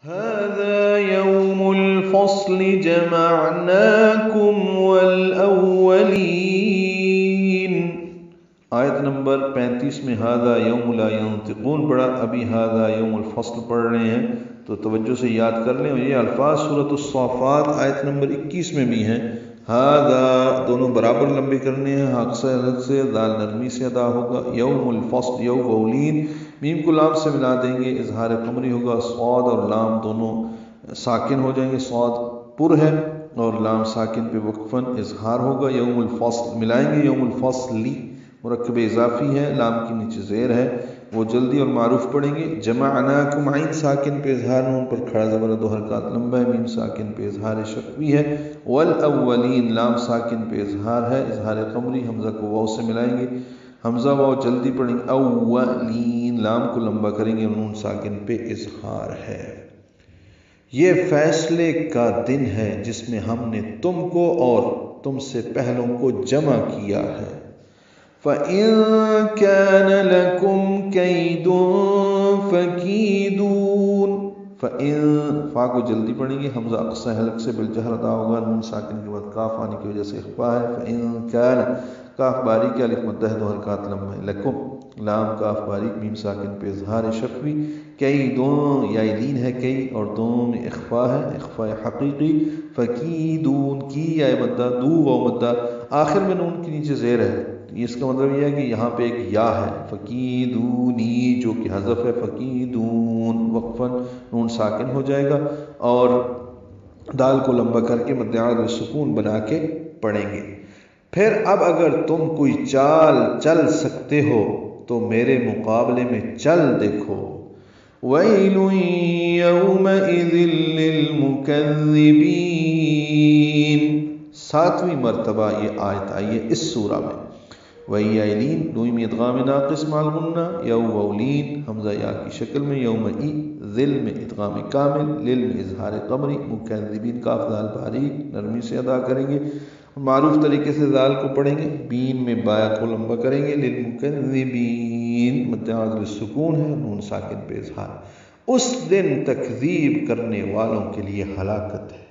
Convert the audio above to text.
هذا يوم الفصل جمعناكم والأولين۔ آیت نمبر 35 میں هذا يوم لا ينطقون پڑھا، ابھی هذا يوم الفصل پڑھ رہے ہیں تو توجہ سے یاد کر لیں۔ اور یہ الفاظ سورۃ الصافات آیت نمبر 21 میں بھی ہیں۔ هذا دونوں برابر لمبے کرنے ہیں، حق سے الگ سے، دال نرمی سے ادا ہوگا۔ یوم الفصل یوم اولین، میم کو لام سے ملا دیں گے، اظہار قمری ہوگا۔ صاد اور لام دونوں ساکن ہو جائیں گے، صاد پر ہے اور لام ساکن پہ وقفاً اظہار ہوگا۔ یوم الفصل ملائیں گے، یوم الفصلی مرکب اضافی ہے، لام کی نیچے زیر ہے، وہ جلدی اور معروف پڑھیں گے۔ جمعناکم، عین ساکن پہ اظہار، نون پر کھڑا زبر دو حرکات لمبا ہے، میم ساکن پہ اظہار شفوی ہے۔ والاولین، لام ساکن پہ اظہار ہے، اظہار قمری، حمزہ کو واو سے ملائیں گے، حمزہ واو جلدی پڑھیں گے۔ اولین، لام کو لمبا کریں گے، نون ساکن پہ اظہار ہے۔ یہ فیصلے کا دن ہے جس میں ہم نے تم کو اور تم سے پہلوں کو جمع کیا ہے۔ فَإِن كَانَ لَكُمْ كَيْدٌ فَكِيدُونِ، فَإِن، فا کو جلدی پڑھیں گے، حمزہ اقصی حلق سے بالجہر ادا ہوگا، نون ساکن کے بعد کاف آنے کی وجہ سے اخفا ہے۔ فَإِن كَانَ، کاف باریک الف مدہ دو حرکات لمبا ہے۔ لکم، لام کاف باریک میم ساکن پہ اظہار شفوی۔ کئی دون، یا لین ہے کئی، اور دوم اخفا ہے، اخفا حقیقی۔ فَكِيدُونِ، کی یا مدہ، دو واو مدہ، آخر میں نون کے نیچے زیر ہے، اس کا مطلب یہ ہے کہ یہاں پہ ایک یا ہے، فَكِيدُونِی جو کہ حذف ہے، فَكِيدُون وقفاً نون ساکن ہو جائے گا اور دال کو لمبا کر کے مد عارض سکون بنا کے پڑھیں گے۔ پھر اب اگر تم کوئی چال چل سکتے ہو تو میرے مقابلے میں چل دیکھو۔ وَيْلٌ يَوْمَئِذٍ لِّلْمُكَذِّبِينَ، 7ویں مرتبہ یہ آیت آئی ہے اس سورہ میں۔ وَيَعْلِينَ، نون ادغام ناقص مع الغنہ، یوولین حمزہ یا کی شکل میں، یومئی ذل میں ادغام کامل، لل میں اظہار قمری، مکذبین کاف دال باریک نرمی سے ادا کریں گے، معروف طریقے سے دال کو پڑھیں گے، بین میں بایا کو لمبا کریں گے، للمکذبین مد عارض سکون ہے، نون ساکن پہ اظہار۔ اس دن تکذیب کرنے والوں کے لیے ہلاکت ہے۔